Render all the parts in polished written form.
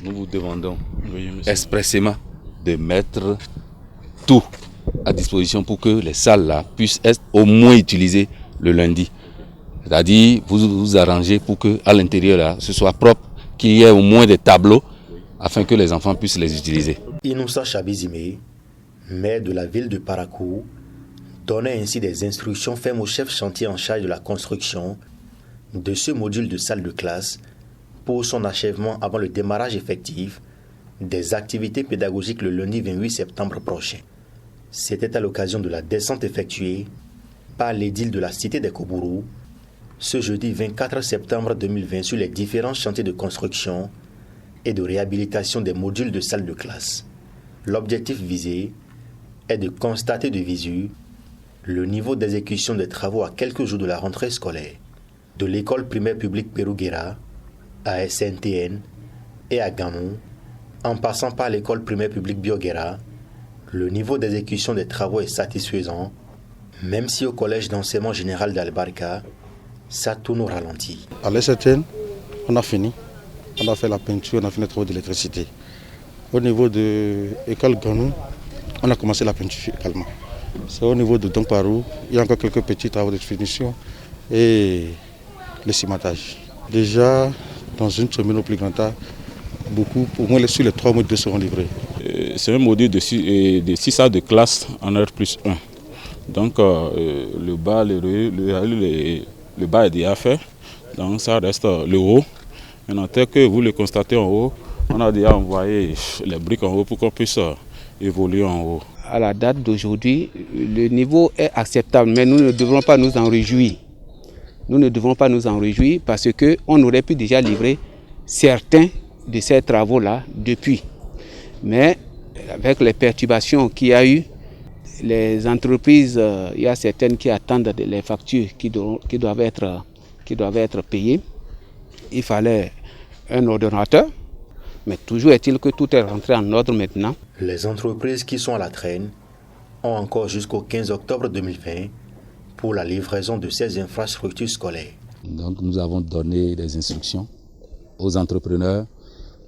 Nous vous demandons Oui, expressément de mettre tout à disposition pour que les salles là puissent être au moins utilisées le lundi. C'est-à-dire, vous vous arrangez pour que à l'intérieur là, ce soit propre, qu'il y ait au moins des tableaux afin que les enfants puissent les utiliser. Inoussa Chabizime, maire de la ville de Parakou, donnait ainsi des instructions fermes au chef chantier en charge de la construction de ce module de salle de classe pour son achèvement avant le démarrage effectif des activités pédagogiques le lundi 28 septembre prochain. C'était à l'occasion de la descente effectuée par l'édile de la cité des Kobourou ce jeudi 24 septembre 2020 sur les différents chantiers de construction et de réhabilitation des modules de salle de classe. L'objectif visé est de constater de visu le niveau d'exécution des travaux à quelques jours de la rentrée scolaire, de l'école primaire publique Pérouguera à SNTN et à Gamou, en passant par l'école primaire publique Bioguera. Le niveau d'exécution des travaux est satisfaisant, même si au collège d'enseignement général d'Albarka, ça tourne au ralenti. À l'SNTN, on a fini. On a fait la peinture, on a fait les travaux d'électricité. Au niveau de l'école Ganou, on a commencé la peinture également. C'est au niveau de Donparou, il y a encore quelques petits travaux de finition et le cimentage. Déjà, dans une semaine au plus grand temps, beaucoup, au moins sur les 3 modules seront livrés. C'est un module de 6 salles de classe en R+1. Donc le bas est déjà fait, donc ça reste le haut. Maintenant, tel que vous le constatez en haut, on a déjà envoyé les briques en haut pour qu'on puisse évoluer en haut. À la date d'aujourd'hui, le niveau est acceptable, mais nous ne devrons pas nous en réjouir. Nous ne devons pas nous en réjouir parce qu'on aurait pu déjà livrer certains de ces travaux-là depuis. Mais avec les perturbations qu'il y a eu, les entreprises, il y a certaines qui attendent les factures qui doivent être payées. Il fallait un ordonnateur, mais toujours est-il que tout est rentré en ordre maintenant. Les entreprises qui sont à la traîne ont encore jusqu'au 15 octobre 2020 pour la livraison de ces infrastructures scolaires. Donc nous avons donné des instructions aux entrepreneurs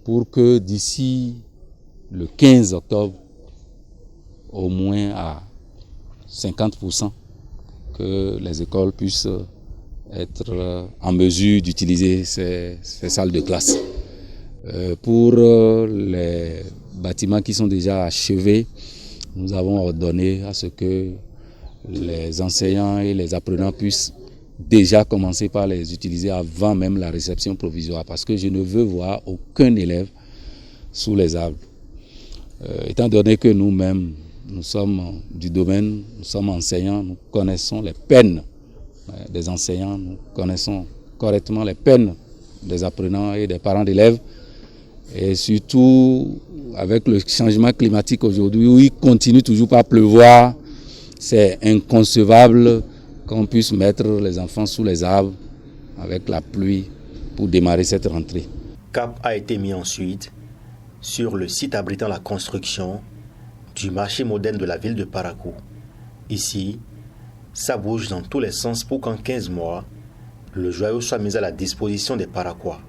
pour que d'ici le 15 octobre, au moins à 50%, que les écoles puissent être en mesure d'utiliser ces salles de classe. Pour les bâtiments qui sont déjà achevés, nous avons ordonné à ce que les enseignants et les apprenants puissent déjà commencer par les utiliser avant même la réception provisoire, parce que je ne veux voir aucun élève sous les arbres. Étant donné que nous-mêmes, nous sommes du domaine, nous sommes enseignants, nous connaissons les peines des enseignants, nous connaissons correctement les peines des apprenants et des parents d'élèves. Et surtout, avec le changement climatique aujourd'hui, où il continue toujours pas à pleuvoir, c'est inconcevable qu'on puisse mettre les enfants sous les arbres avec la pluie pour démarrer cette rentrée. Cap a été mis ensuite sur le site abritant la construction du marché moderne de la ville de Parakou. Ici, ça bouge dans tous les sens pour qu'en 15 mois, le joyau soit mis à la disposition des Parakois.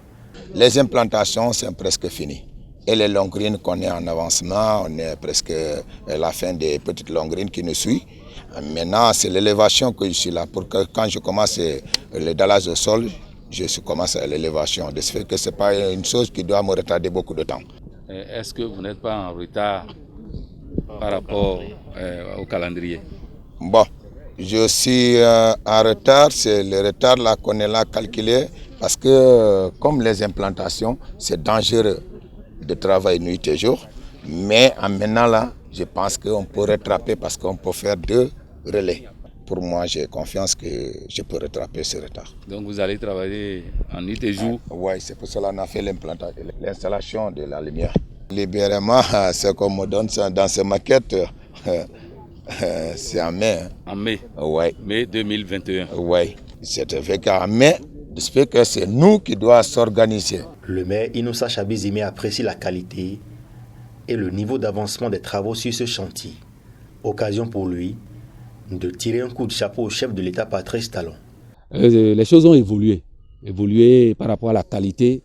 Les implantations, c'est presque fini. Et les longrines qu'on est en avancement, on est presque à la fin des petites longrines qui nous suivent. Maintenant, c'est l'élévation que je suis là. Pour que quand je commence le dallage au sol, je commence à l'élévation. De ce fait que ce n'est pas une chose qui doit me retarder beaucoup de temps. Est-ce que vous n'êtes pas en retard par rapport au calendrier? Bon, je suis en retard. C'est le retard là qu'on est là calculé. Parce que comme les implantations, c'est dangereux de travailler nuit et jour. Mais en maintenant là, je pense qu'on peut rattraper parce qu'on peut faire 2 relais. Pour moi, j'ai confiance que je peux rattraper ce retard. Donc vous allez travailler en nuit et jour? Oui, c'est pour cela qu'on a fait l'installation de la lumière. Libérément, ce qu'on me donne dans ces maquettes, c'est en mai. En mai? Oui. Mai 2021? Oui, c'est fait qu'en mai, que c'est nous qui devons s'organiser. Le maire Inoussa Chabizime apprécie la qualité et le niveau d'avancement des travaux sur ce chantier. Occasion pour lui de tirer un coup de chapeau au chef de l'État Patrice Talon. Les choses ont évolué par rapport à la qualité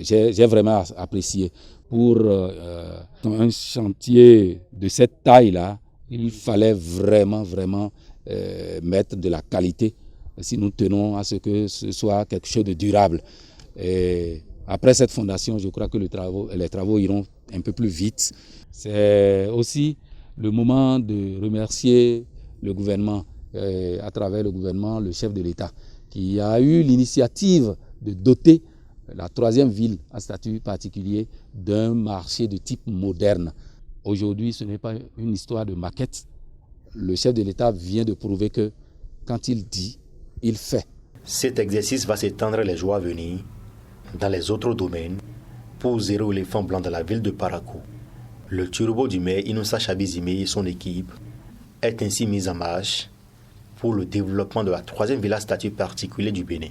j'ai vraiment apprécié. Pour un chantier de cette taille-là, il fallait vraiment mettre de la qualité si nous tenons à ce que ce soit quelque chose de durable. Et après cette fondation, je crois que les travaux iront un peu plus vite. C'est aussi le moment de remercier le gouvernement, à travers le gouvernement, le chef de l'État, qui a eu l'initiative de doter la troisième ville à statut particulier d'un marché de type moderne. Aujourd'hui, ce n'est pas une histoire de maquette. Le chef de l'État vient de prouver que quand il dit, il fait. Cet exercice va s'étendre les jours à venir dans les autres domaines pour zéro éléphant blanc dans la ville de Parakou. Le turbo du maire Inoussa Chabizime et son équipe est ainsi mis en marche pour le développement de la troisième ville à statut particulier du Bénin.